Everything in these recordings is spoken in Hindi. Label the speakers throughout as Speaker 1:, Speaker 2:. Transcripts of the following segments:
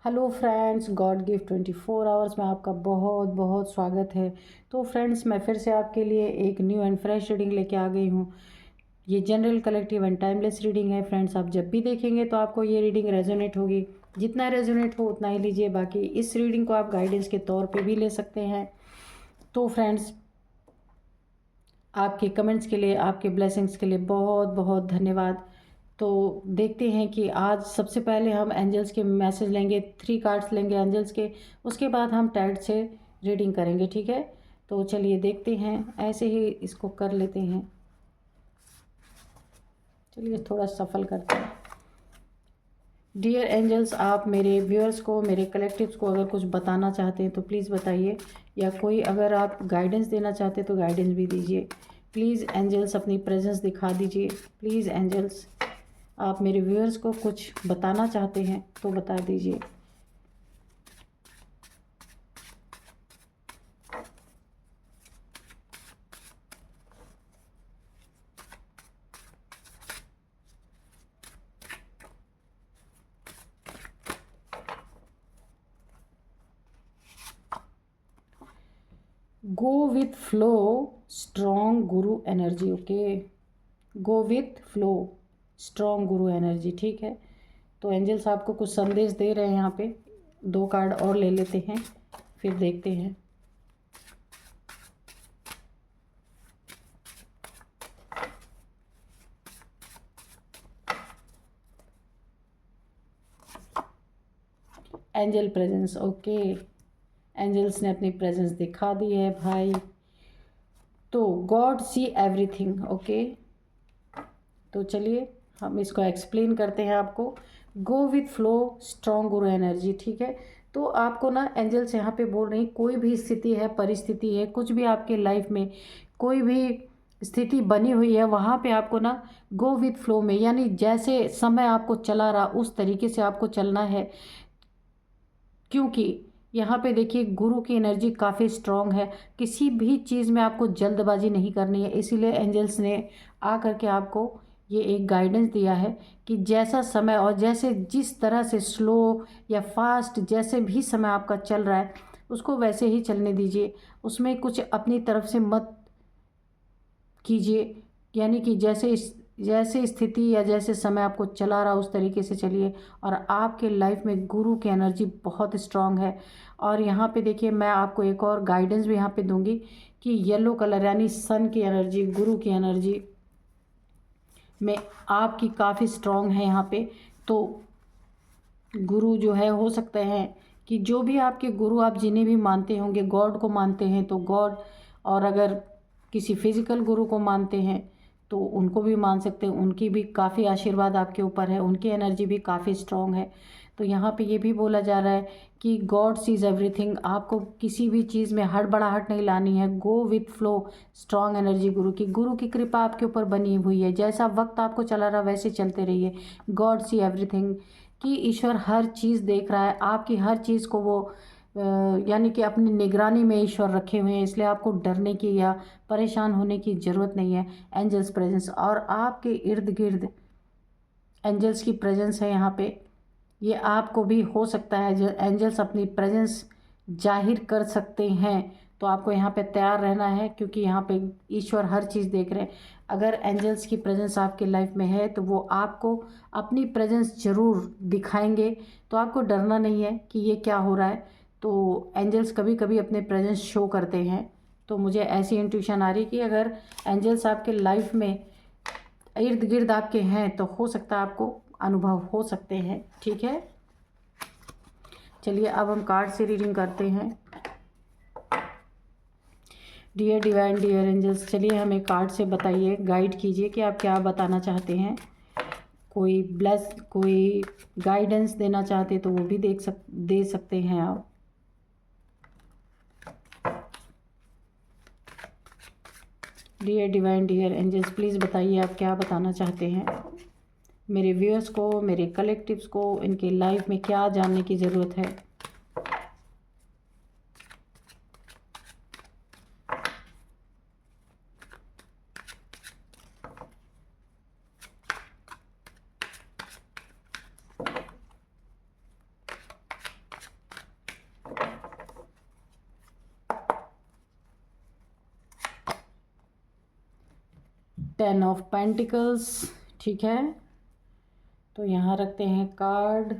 Speaker 1: Hello friends, God gift 24 hours में आपका बहुत बहुत स्वागत है। तो फ्रेंड्स, मैं फिर से आपके लिए एक न्यू एंड फ्रेश रीडिंग लेके आ गई हूँ। ये general, collective and timeless reading है फ्रेंड्स। आप जब भी देखेंगे तो आपको ये रीडिंग रेजोनेट होगी। जितना रेजोनेट हो उतना ही लीजिए, बाकी इस रीडिंग को आप गाइडेंस के तौर पर भी ले सकते हैं। तो फ्रेंड्स, आपके कमेंट्स के लिए, आपके ब्लेसिंग्स के लिए बहुत बहुत धन्यवाद। तो देखते हैं कि आज सबसे पहले हम एंजल्स के मैसेज लेंगे, 3 कार्ड्स लेंगे एंजल्स के। उसके बाद हम टैरोट से रीडिंग करेंगे, ठीक है। तो चलिए देखते हैं, ऐसे ही इसको कर लेते हैं। चलिए थोड़ा सफल करते हैं। डियर एंजल्स, आप मेरे व्यूअर्स को, मेरे कलेक्टिव्स को अगर कुछ बताना चाहते हैं तो प्लीज़ बताइए, या कोई अगर आप गाइडेंस देना चाहते हैं तो गाइडेंस भी दीजिए। प्लीज़ एंजल्स अपनी प्रेजेंस दिखा दीजिए। प्लीज़ एंजल्स, आप मेरे व्यूअर्स को कुछ बताना चाहते हैं तो बता दीजिए। Go with flow, strong Guru energy. Okay, go with flow, strong Guru energy, ठीक है। तो एंजल्स आपको कुछ संदेश दे रहे हैं यहाँ पे। 2 कार्ड और ले लेते हैं, फिर देखते हैं। Angel presence, okay. एंजल्स ने अपनी प्रेजेंस दिखा दी है भाई। तो गॉड सी एवरीथिंग, ओके। तो चलिए हम इसको एक्सप्लेन करते हैं आपको। Go with flow, strong Guru energy, ठीक है। तो आपको ना एंजल्स यहाँ पे बोल रही, कोई भी स्थिति है, परिस्थिति है, कुछ भी आपके लाइफ में कोई भी स्थिति बनी हुई है, वहाँ पे आपको ना गो विथ फ्लो में, यानी जैसे समय आपको चला रहा उस तरीके से आपको चलना है। क्योंकि यहाँ पे देखिए गुरु की एनर्जी काफ़ी स्ट्रॉन्ग है। किसी भी चीज़ में आपको जल्दबाजी नहीं करनी है। इसीलिए एंजल्स ने आ करके आपको ये एक गाइडेंस दिया है कि जैसा समय और जैसे जिस तरह से स्लो या फास्ट जैसे भी समय आपका चल रहा है उसको वैसे ही चलने दीजिए। उसमें कुछ अपनी तरफ से मत कीजिए। यानी कि जैसे स्थिति या जैसे समय आपको चला रहा उस तरीके से चलिए। और आपके लाइफ में गुरु की एनर्जी बहुत स्ट्रांग है। और यहाँ पे देखिए, मैं आपको एक और गाइडेंस भी यहाँ पे दूंगी कि येलो कलर यानी सन की एनर्जी, गुरु की एनर्जी में आपकी काफ़ी स्ट्रांग है यहाँ पे। तो गुरु जो है, हो सकते हैं कि जो भी आपके गुरु, आप जिन्हें भी मानते होंगे, गॉड को मानते हैं तो गॉड, और अगर किसी फिजिकल गुरु को मानते हैं तो उनको भी मान सकते हैं। उनकी भी काफ़ी आशीर्वाद आपके ऊपर है, उनकी एनर्जी भी काफ़ी स्ट्रॉन्ग है। तो यहाँ पे ये भी बोला जा रहा है कि गॉड सीज एवरीथिंग। आपको किसी भी चीज़ में हड़बड़ाहट नहीं लानी है। Go with flow, strong energy गुरु की। गुरु की कृपा आपके ऊपर बनी हुई है। जैसा वक्त आपको चला रहा वैसे चलते रहिए। गॉड सी एवरीथिंग, कि ईश्वर हर चीज़ देख रहा है, आपकी हर चीज़ को वो यानी कि अपनी निगरानी में ईश्वर रखे हुए हैं। इसलिए आपको डरने की या परेशान होने की ज़रूरत नहीं है। एंजल्स प्रेजेंस और आपके इर्द गिर्द एंजल्स की प्रेजेंस है यहाँ पे। ये आपको भी हो सकता है जो एंजल्स अपनी प्रेजेंस जाहिर कर सकते हैं। तो आपको यहाँ पे तैयार रहना है, क्योंकि यहाँ पे ईश्वर हर चीज़ देख रहे हैं। अगर एंजल्स की प्रेजेंस आपके लाइफ में है तो वो आपको अपनी प्रेजेंस ज़रूर दिखाएंगे। तो आपको डरना नहीं है कि ये क्या हो रहा है। तो एंजल्स कभी कभी अपने प्रेजेंस शो करते हैं। तो मुझे ऐसी इंट्यूशन आ रही कि अगर एंजल्स आपके लाइफ में इर्द गिर्द आपके हैं तो हो सकता है आपको अनुभव हो सकते हैं, ठीक है। चलिए अब हम कार्ड से रीडिंग करते हैं। डियर डिवाइन, डियर एंजल्स, चलिए हमें कार्ड से बताइए, गाइड कीजिए कि आप क्या बताना चाहते हैं। कोई गाइडेंस देना चाहते तो वो भी दे सकते हैं आप। Dear divine, dear angels, please बताइए आप क्या बताना चाहते हैं। मेरे व्यूअर्स को, मेरे कलेक्टिव्स को, इनके लाइफ में क्या जानने की ज़रूरत है। 10 ऑफ पेंटिकल्स, ठीक है। तो यहाँ रखते हैं कार्ड।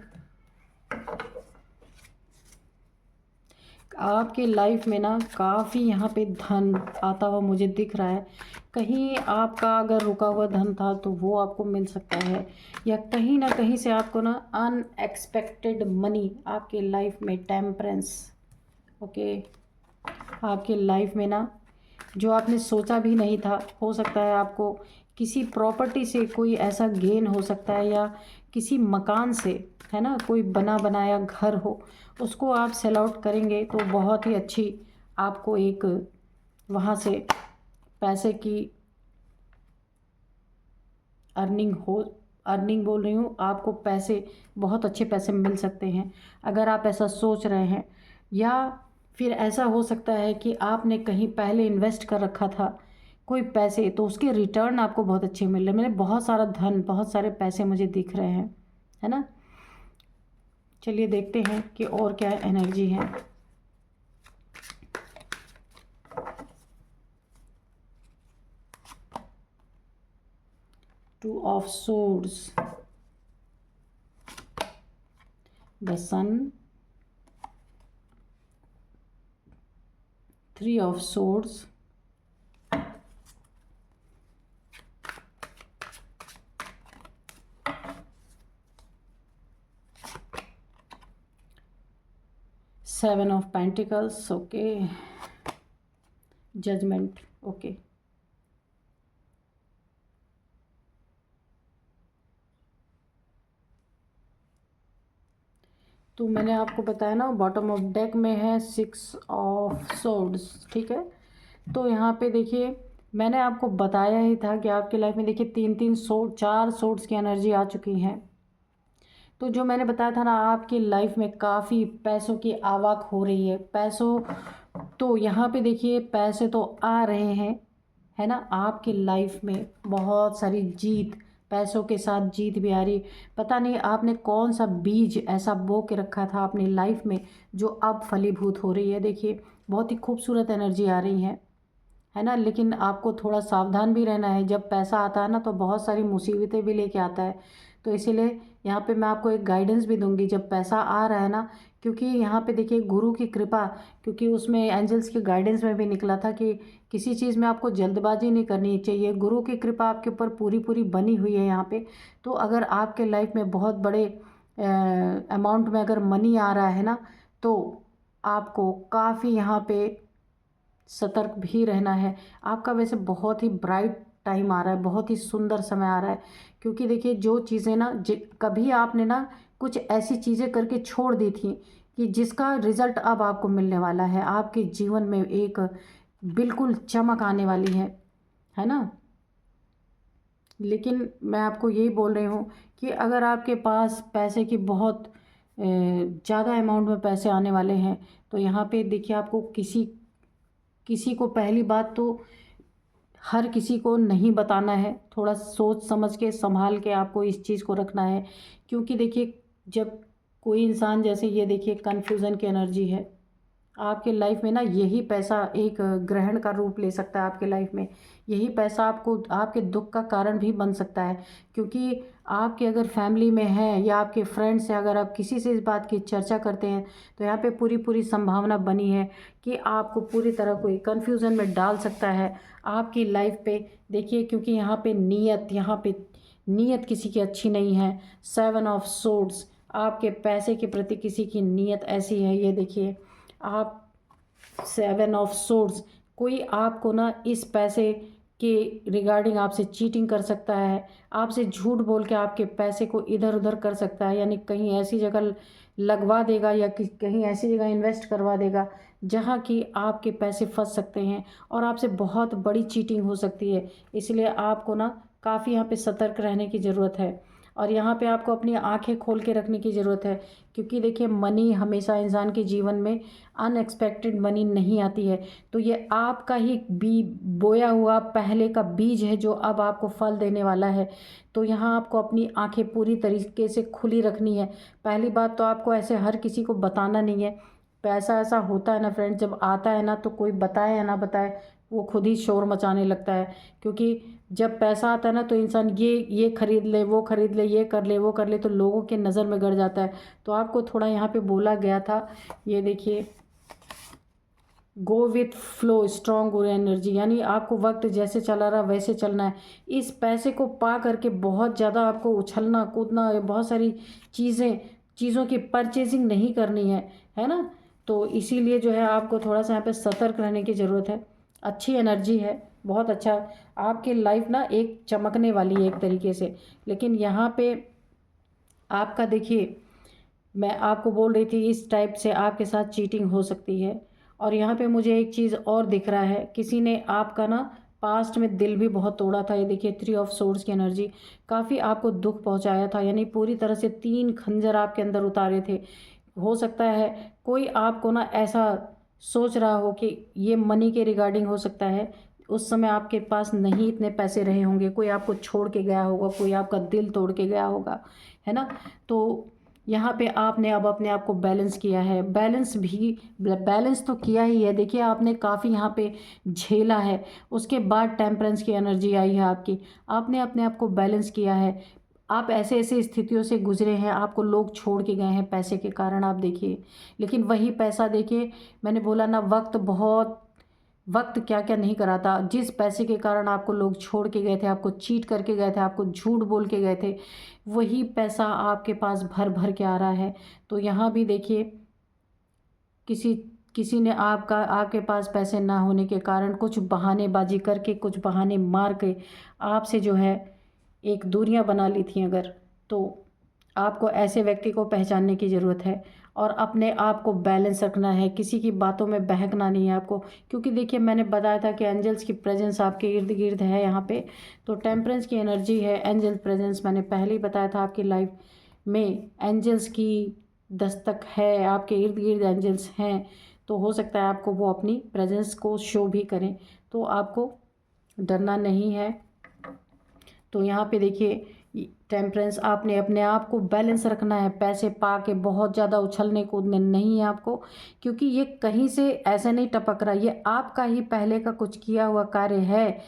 Speaker 1: आपके लाइफ में ना काफ़ी यहाँ पे धन आता हुआ मुझे दिख रहा है। कहीं आपका अगर रुका हुआ धन था तो वो आपको मिल सकता है, या कहीं ना कहीं से आपको ना अनएक्सपेक्टेड मनी आपके लाइफ में, टेम्परेंस, ओके। आपके लाइफ में ना जो आपने सोचा भी नहीं था, हो सकता है आपको किसी प्रॉपर्टी से कोई ऐसा गेन हो सकता है, या किसी मकान से, है ना, कोई बना बनाया घर हो, उसको आप सेल आउट करेंगे तो बहुत ही अच्छी आपको एक वहाँ से पैसे की अर्निंग बोल रही हूँ, आपको पैसे, बहुत अच्छे पैसे मिल सकते हैं अगर आप ऐसा सोच रहे हैं। या फिर ऐसा हो सकता है कि आपने कहीं पहले इन्वेस्ट कर रखा था कोई पैसे, तो उसके रिटर्न आपको बहुत अच्छे मिल रहे हैं। मैंने बहुत सारा धन, बहुत सारे पैसे मुझे दिख रहे हैं, है ना। चलिए देखते हैं कि और क्या एनर्जी है। Two of swords, the sun, 3 of swords, seven of pentacles, okay, judgement, okay. तो मैंने आपको बताया ना, बॉटम ऑफ डेक में है 6 ऑफ सोर्ड्स, ठीक है। तो यहाँ पे देखिए, मैंने आपको बताया ही था कि आपकी लाइफ में देखिए 3-3 सोर्ड, 4 सोर्ड्स की एनर्जी आ चुकी हैं। तो जो मैंने बताया था ना, आपकी लाइफ में काफ़ी पैसों की आवक हो रही है। पैसों, तो यहाँ पे देखिए पैसे तो आ रहे हैं, है ना। आपकी लाइफ में बहुत सारी जीत, पैसों के साथ जीत भी आ रही। पता नहीं आपने कौन सा बीज ऐसा बो के रखा था अपनी लाइफ में जो अब फलीभूत हो रही है। देखिए बहुत ही खूबसूरत एनर्जी आ रही है ना। लेकिन आपको थोड़ा सावधान भी रहना है। जब पैसा आता है ना तो बहुत सारी मुसीबतें भी लेके आता है। तो इसीलिए यहाँ पे मैं आपको एक गाइडेंस भी दूंगी जब पैसा आ रहा है ना, क्योंकि यहाँ पे देखिए गुरु की कृपा, क्योंकि उसमें एंजल्स के गाइडेंस में भी निकला था कि किसी चीज़ में आपको जल्दबाजी नहीं करनी चाहिए। गुरु की कृपा आपके ऊपर पूरी पूरी बनी हुई है यहाँ पे। तो अगर आपके लाइफ में बहुत बड़े अमाउंट में अगर मनी आ रहा है ना, तो आपको काफ़ी यहाँ पे सतर्क भी रहना है। आपका वैसे बहुत ही ब्राइट टाइम आ रहा है, बहुत ही सुंदर समय आ रहा है। क्योंकि देखिए जो चीज़ें ना, कभी आपने ना कुछ ऐसी चीज़ें करके छोड़ दी थी कि जिसका रिज़ल्ट अब आपको मिलने वाला है। आपके जीवन में एक बिल्कुल चमक आने वाली है ना। लेकिन मैं आपको यही बोल रही हूँ कि अगर आपके पास पैसे की बहुत ज़्यादा अमाउंट में पैसे आने वाले हैं, तो यहाँ पे देखिए आपको किसी को, पहली बात तो हर किसी को नहीं बताना है। थोड़ा सोच समझ के, संभाल के आपको इस चीज़ को रखना है। क्योंकि देखिए जब कोई इंसान, जैसे ये देखिए कन्फ्यूज़न की एनर्जी है आपके लाइफ में ना, यही पैसा एक ग्रहण का रूप ले सकता है आपके लाइफ में। यही पैसा आपको आपके दुख का कारण भी बन सकता है। क्योंकि आपके अगर फैमिली में है या आपके फ्रेंड्स से अगर आप किसी से इस बात की चर्चा करते हैं, तो यहाँ पे पूरी पूरी संभावना बनी है कि आपको पूरी तरह कोई कन्फ्यूज़न में डाल सकता है आपकी लाइफ पे। देखिए क्योंकि यहाँ पे नीयत किसी की अच्छी नहीं है। 7 ऑफ सोर्ड्स, आपके पैसे के प्रति किसी की नीयत ऐसी है। ये देखिए आप 7 ऑफ सोर्ड्स, कोई आपको ना इस पैसे के रिगार्डिंग आपसे चीटिंग कर सकता है, आपसे झूठ बोल के आपके पैसे को इधर उधर कर सकता है। यानी कहीं ऐसी जगह लगवा देगा या कहीं ऐसी जगह इन्वेस्ट करवा देगा जहाँ कि आपके पैसे फंस सकते हैं और आपसे बहुत बड़ी चीटिंग हो सकती है। इसलिए आपको ना काफ़ी यहाँ पे सतर्क रहने की ज़रूरत है और यहाँ पे आपको अपनी आंखें खोल के रखने की ज़रूरत है। क्योंकि देखिए मनी हमेशा इंसान के जीवन में अनएक्सपेक्टेड मनी नहीं आती है। तो ये आपका ही बोया हुआ पहले का बीज है जो अब आपको फल देने वाला है। तो यहाँ आपको अपनी आंखें पूरी तरीके से खुली रखनी है। पहली बात तो आपको ऐसे हर किसी को बताना नहीं है। पैसा ऐसा होता है ना फ्रेंड, जब आता है ना तो कोई बताए या ना बताए वो खुद ही शोर मचाने लगता है। क्योंकि जब पैसा आता है ना तो इंसान ये खरीद ले, वो खरीद ले, ये कर ले, वो कर ले, तो लोगों के नज़र में गड़ जाता है। तो आपको थोड़ा यहाँ पे बोला गया था, ये देखिए, go with flow strong energy, यानी आपको वक्त जैसे चला रहा वैसे चलना है। इस पैसे को पा करके बहुत ज़्यादा आपको उछलना कूदना, बहुत सारी चीज़ों की परचेजिंग नहीं करनी है ना। तो इसीलिए जो है आपको थोड़ा सा यहाँ पे सतर्क रहने की ज़रूरत है। अच्छी एनर्जी है, बहुत अच्छा, आपकी लाइफ ना एक चमकने वाली है एक तरीके से। लेकिन यहाँ पे आपका देखिए, मैं आपको बोल रही थी इस टाइप से आपके साथ चीटिंग हो सकती है। और यहाँ पे मुझे एक चीज़ और दिख रहा है, किसी ने आपका ना पास्ट में दिल भी बहुत तोड़ा था। ये देखिए 3 ऑफ सोर्ड्स की एनर्जी, काफ़ी आपको दुख पहुँचाया था, यानी पूरी तरह से 3 खंजर आपके अंदर उतारे थे। हो सकता है कोई आपको ना ऐसा सोच रहा हो कि ये मनी के रिगार्डिंग हो सकता है, उस समय आपके पास नहीं इतने पैसे रहे होंगे, कोई आपको छोड़ के गया होगा, कोई आपका दिल तोड़ के गया होगा, है ना। तो यहाँ पे आपने अब अपने आप को बैलेंस किया है, बैलेंस तो किया ही है। देखिए आपने काफ़ी यहाँ पे झेला है, उसके बाद टेम्परेंस की एनर्जी आई है आपकी, आपने अपने आप को बैलेंस किया है। आप ऐसे ऐसे स्थितियों से गुजरे हैं, आपको लोग छोड़ के गए हैं पैसे के कारण, आप देखिए। लेकिन वही पैसा देखिए, मैंने बोला ना, वक्त क्या क्या नहीं कराता। जिस पैसे के कारण आपको लोग छोड़ के गए थे, आपको चीट करके गए थे, आपको झूठ बोल के गए थे, वही पैसा आपके पास भर भर के आ रहा है। तो यहाँ भी देखिए, किसी किसी ने आपके पास पैसे ना होने के कारण कुछ बहानेबाजी करके, कुछ बहाने मार के आपसे जो है एक दूरियां बना ली थी अगर, तो आपको ऐसे व्यक्ति को पहचानने की ज़रूरत है और अपने आप को बैलेंस रखना है, किसी की बातों में बहकना नहीं है आपको। क्योंकि देखिए मैंने बताया था कि एंजल्स की प्रेजेंस आपके इर्द गिर्द है यहाँ पे, तो टेम्परेंस की एनर्जी है, एंजल प्रेजेंस मैंने पहले ही बताया था, आपकी लाइफ में एंजल्स की दस्तक है, आपके इर्द गिर्द एंजल्स हैं। तो हो सकता है आपको वो अपनी प्रेजेंस को शो भी करें, तो आपको डरना नहीं है। तो यहाँ पे देखिए टेम्परेंस, आपने अपने आप को बैलेंस रखना है, पैसे पा के बहुत ज़्यादा उछलने कूदने नहीं है आपको। क्योंकि ये कहीं से ऐसे नहीं टपक रहा, ये आपका ही पहले का कुछ किया हुआ कार्य है,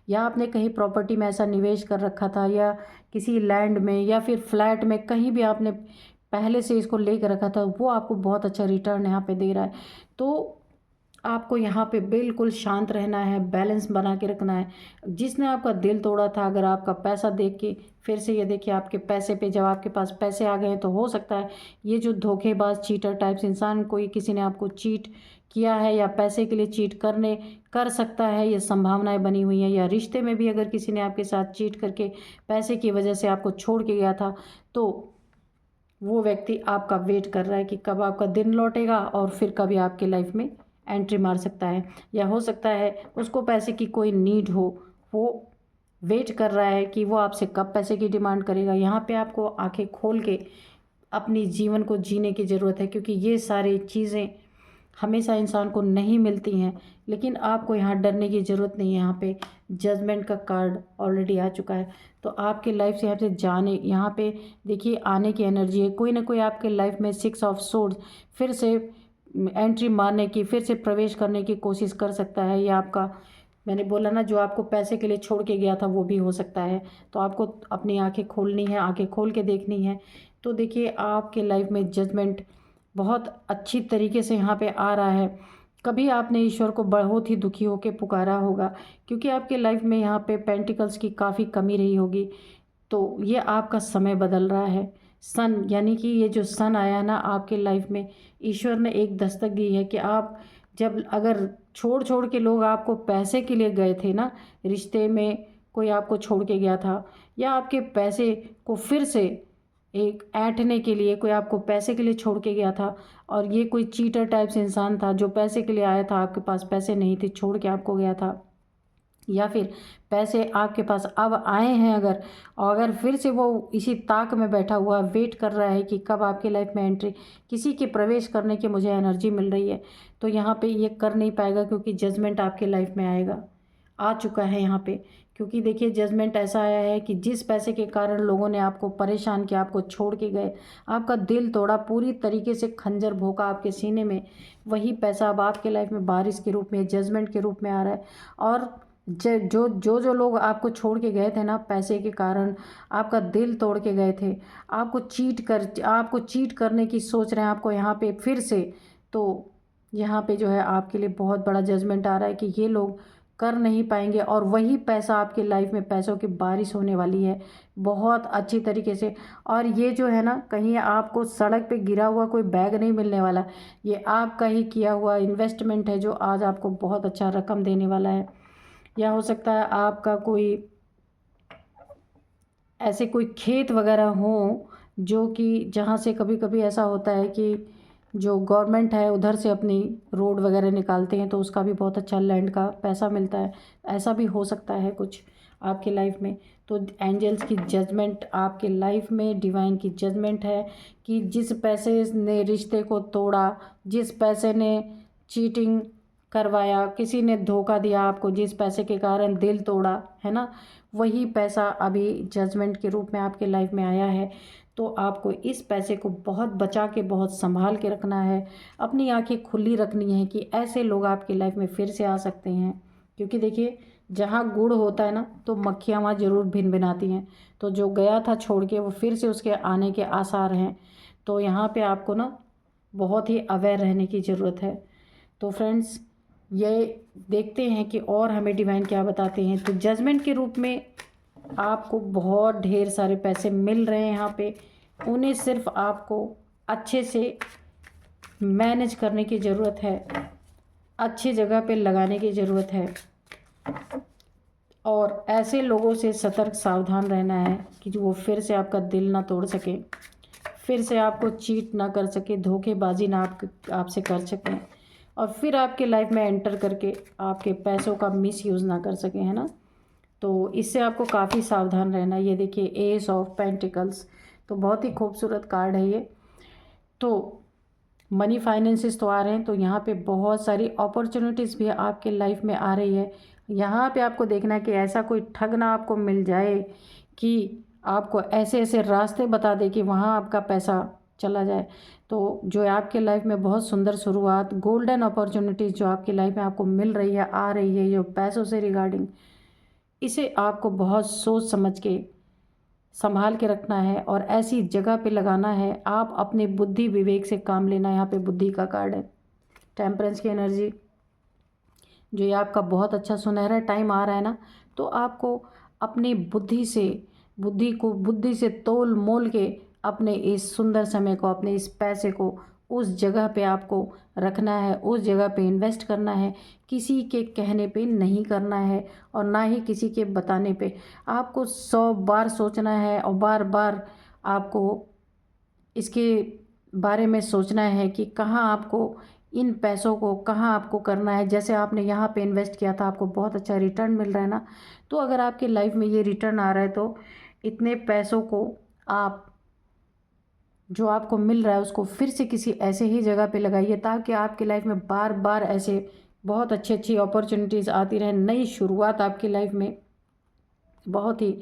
Speaker 1: या आपने कहीं प्रॉपर्टी में ऐसा निवेश कर रखा था, या किसी लैंड में, या फिर फ्लैट में, कहीं भी आपने पहले से इसको लेकर रखा था, वो आपको बहुत अच्छा रिटर्न यहाँ पे दे रहा है। तो आपको यहाँ पे बिल्कुल शांत रहना है, बैलेंस बना के रखना है। जिसने आपका दिल तोड़ा था, अगर आपका पैसा देख के फिर से ये देखिए आपके पैसे पे, जब आपके पास पैसे आ गए हैं, तो हो सकता है ये जो धोखेबाज चीटर टाइप्स इंसान, कोई किसी ने आपको चीट किया है या पैसे के लिए चीट कर सकता है, ये संभावनाएं बनी हुई हैं। या रिश्ते में भी अगर किसी ने आपके साथ चीट करके पैसे की वजह से आपको छोड़ के गया था, तो वो व्यक्ति आपका वेट कर रहा है कि कब आपका दिन लौटेगा और फिर कभी आपके लाइफ में एंट्री मार सकता है। या हो सकता है उसको पैसे की कोई नीड हो, वो वेट कर रहा है कि वो आपसे कब पैसे की डिमांड करेगा। यहाँ पे आपको आंखें खोल के अपनी जीवन को जीने की ज़रूरत है, क्योंकि ये सारी चीज़ें हमेशा इंसान को नहीं मिलती हैं। लेकिन आपको यहाँ डरने की ज़रूरत नहीं है, यहाँ पे जजमेंट का कार्ड ऑलरेडी आ चुका है। तो आपके लाइफ से यहाँ से जाने, यहाँ पे देखिए आने की एनर्जी है, कोई ना कोई आपके लाइफ में 6 ऑफ सोर्ड्स फिर से एंट्री मारने की, फिर से प्रवेश करने की कोशिश कर सकता है। या आपका, मैंने बोला ना, जो आपको पैसे के लिए छोड़ के गया था वो भी हो सकता है। तो आपको अपनी आंखें खोलनी है, आंखें खोल के देखनी है। तो देखिए आपके लाइफ में जजमेंट बहुत अच्छी तरीके से यहाँ पे आ रहा है। कभी आपने ईश्वर को बहुत ही दुखी होकर पुकारा होगा, क्योंकि आपके लाइफ में यहाँ पे पेंटिकल्स की काफ़ी कमी रही होगी। तो ये आपका समय बदल रहा है। सन, यानी कि ये जो सन आया ना आपके लाइफ में, ईश्वर ने एक दस्तक दी है कि आप जब, अगर छोड़ छोड़ के लोग आपको पैसे के लिए गए थे ना, रिश्ते में कोई आपको छोड़ के गया था, या आपके पैसे को फिर से एक ऐंठने के लिए कोई आपको पैसे के लिए छोड़ के गया था, और ये कोई चीटर टाइप से इंसान था जो पैसे के लिए आया था, आपके पास पैसे नहीं थे, छोड़ के आपको गया था, या फिर पैसे आपके पास अब आए हैं अगर, और अगर फिर से वो इसी ताक में बैठा हुआ वेट कर रहा है कि कब आपकी लाइफ में एंट्री, किसी के प्रवेश करने की मुझे एनर्जी मिल रही है, तो यहाँ पे ये कर नहीं पाएगा, क्योंकि जजमेंट आपके लाइफ में आएगा। आ चुका है यहाँ पे, क्योंकि देखिए जजमेंट ऐसा आया है कि जिस पैसे के कारण लोगों ने आपको परेशान किया, आपको छोड़ के गए, आपका दिल तोड़ा, पूरी तरीके से खंजर भोंका आपके सीने में, वही पैसा अब आपके लाइफ में बारिश के रूप में, जजमेंट के रूप में आ रहा है। और जो लोग आपको छोड़ के गए थे ना पैसे के कारण, आपका दिल तोड़ के गए थे, आपको चीट करने की सोच रहे हैं आपको यहाँ पे फिर से, तो यहाँ पे जो है आपके लिए बहुत बड़ा जजमेंट आ रहा है कि ये लोग कर नहीं पाएंगे, और वही पैसा आपकी लाइफ में, पैसों की बारिश होने वाली है बहुत अच्छी तरीके से। और ये जो है ना, कहीं आपको सड़क पे गिरा हुआ कोई बैग नहीं मिलने वाला, ये आपका ही किया हुआ इन्वेस्टमेंट है जो आज आपको बहुत अच्छा रकम देने वाला है। या हो सकता है आपका कोई ऐसे कोई खेत वगैरह हो जो कि जहाँ से कभी कभी ऐसा होता है कि जो गवर्नमेंट है उधर से अपनी रोड वगैरह निकालते हैं, तो उसका भी बहुत अच्छा लैंड का पैसा मिलता है। ऐसा भी हो सकता है कुछ आपके लाइफ में। तो एंजल्स की जजमेंट आपके लाइफ में, डिवाइन की जजमेंट है कि जिस पैसे ने रिश्ते को तोड़ा, जिस पैसे ने चीटिंग करवाया, किसी ने धोखा दिया आपको, जिस पैसे के कारण दिल तोड़ा है ना, वही पैसा अभी जजमेंट के रूप में आपके लाइफ में आया है। तो आपको इस पैसे को बहुत बचा के, बहुत संभाल के रखना है, अपनी आंखें खुली रखनी है कि ऐसे लोग आपकी लाइफ में फिर से आ सकते हैं। क्योंकि देखिए जहाँ गुड़ होता है ना, तो मक्खियाँ वहाँ ज़रूर भिन भिनाती हैं। तो जो गया था छोड़ के, वो फिर से उसके आने के आसार हैं। तो यहाँ पे आपको ना बहुत ही अवेयर रहने की ज़रूरत है। तो फ्रेंड्स, ये देखते हैं कि और हमें डिवाइन क्या बताते हैं। तो जजमेंट के रूप में आपको बहुत ढेर सारे पैसे मिल रहे हैं यहाँ पे, उन्हें सिर्फ आपको अच्छे से मैनेज करने की ज़रूरत है, अच्छी जगह पे लगाने की ज़रूरत है, और ऐसे लोगों से सतर्क सावधान रहना है कि वो फिर से आपका दिल ना तोड़ सके, फिर से आपको चीट ना कर सके, धोखेबाजी ना आपसे कर सकें, और फिर आपके लाइफ में एंटर करके आपके पैसों का मिसयूज़ ना कर सकें, है ना। तो इससे आपको काफ़ी सावधान रहना है। ये देखिए एस ऑफ पेंटिकल्स, तो बहुत ही खूबसूरत कार्ड है ये। तो मनी फाइनेंसेस तो आ रहे हैं, तो यहाँ पे बहुत सारी अपॉर्चुनिटीज़ भी आपके लाइफ में आ रही है। यहाँ पे आपको देखना है कि ऐसा कोई ठग ना आपको मिल जाए कि आपको ऐसे ऐसे रास्ते बता दे कि वहाँ आपका पैसा चला जाए। तो जो आपके लाइफ में बहुत सुंदर शुरुआत, गोल्डन अपॉर्चुनिटीज़ जो आपकी लाइफ में आपको मिल रही है, आ रही है, जो पैसों से रिगार्डिंग, इसे आपको बहुत सोच समझ के संभाल के रखना है और ऐसी जगह पे लगाना है। आप अपने बुद्धि विवेक से काम लेना है। यहाँ पे बुद्धि का कार्ड है, टेम्परेंस की एनर्जी, जो ये आपका बहुत अच्छा सुनहरा टाइम आ रहा है ना, तो आपको अपनी बुद्धि से तोल मोल के अपने इस सुंदर समय को, अपने इस पैसे को उस जगह पे आपको रखना है, उस जगह पे इन्वेस्ट करना है। किसी के कहने पे नहीं करना है और ना ही किसी के बताने पे। आपको 100 बार सोचना है और बार बार आपको इसके बारे में सोचना है कि कहाँ आपको इन पैसों को कहाँ आपको करना है। जैसे आपने यहाँ पे इन्वेस्ट किया था, आपको बहुत अच्छा रिटर्न मिल रहा है ना, तो अगर आपकी लाइफ में ये रिटर्न आ रहा है, तो इतने पैसों को आप, जो आपको मिल रहा है, उसको फिर से किसी ऐसे ही जगह पे लगाइए ताकि आपकी लाइफ में बार बार ऐसे बहुत अच्छी अच्छी अपॉर्चुनिटीज़ आती रहें। नई शुरुआत आपकी लाइफ में, बहुत ही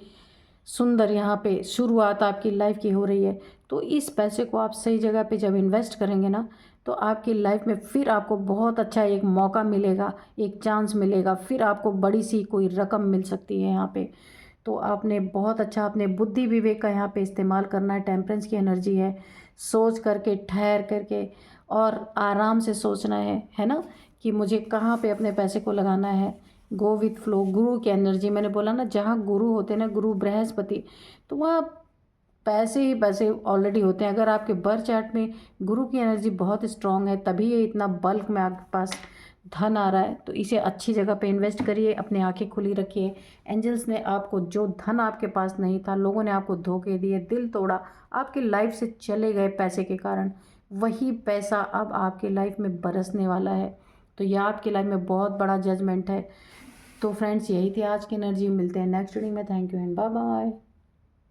Speaker 1: सुंदर यहाँ पे शुरुआत आपकी लाइफ की हो रही है। तो इस पैसे को आप सही जगह पे जब इन्वेस्ट करेंगे ना, तो आपकी लाइफ में फिर आपको बहुत अच्छा एक मौका मिलेगा, एक चांस मिलेगा, फिर आपको बड़ी सी कोई रकम मिल सकती है यहाँ पे। तो आपने बहुत अच्छा अपने बुद्धि विवेक का यहाँ पे इस्तेमाल करना है। टेम्परेंस की एनर्जी है, सोच करके, ठहर करके और आराम से सोचना है ना, कि मुझे कहाँ पे अपने पैसे को लगाना है। गो विथ फ्लो, गुरु की एनर्जी, मैंने बोला ना, जहाँ गुरु होते हैं ना, गुरु बृहस्पति, तो वहाँ पैसे ही पैसे ऑलरेडी होते हैं। अगर आपके बर्थ चार्ट में गुरु की एनर्जी बहुत स्ट्रांग है, तभी ये इतना बल्क में आपके पास धन आ रहा है। तो इसे अच्छी जगह पे इन्वेस्ट करिए, अपनी आंखें खुली रखिए। एंजल्स ने आपको, जो धन आपके पास नहीं था, लोगों ने आपको धोखे दिए, दिल तोड़ा, आपकी लाइफ से चले गए पैसे के कारण, वही पैसा अब आपकी लाइफ में बरसने वाला है। तो यह आपकी लाइफ में बहुत बड़ा जजमेंट है। तो फ्रेंड्स, यही थी आज की एनर्जी। मिलते हैं नेक्स्ट रीडिंग में। Thank you and bye bye.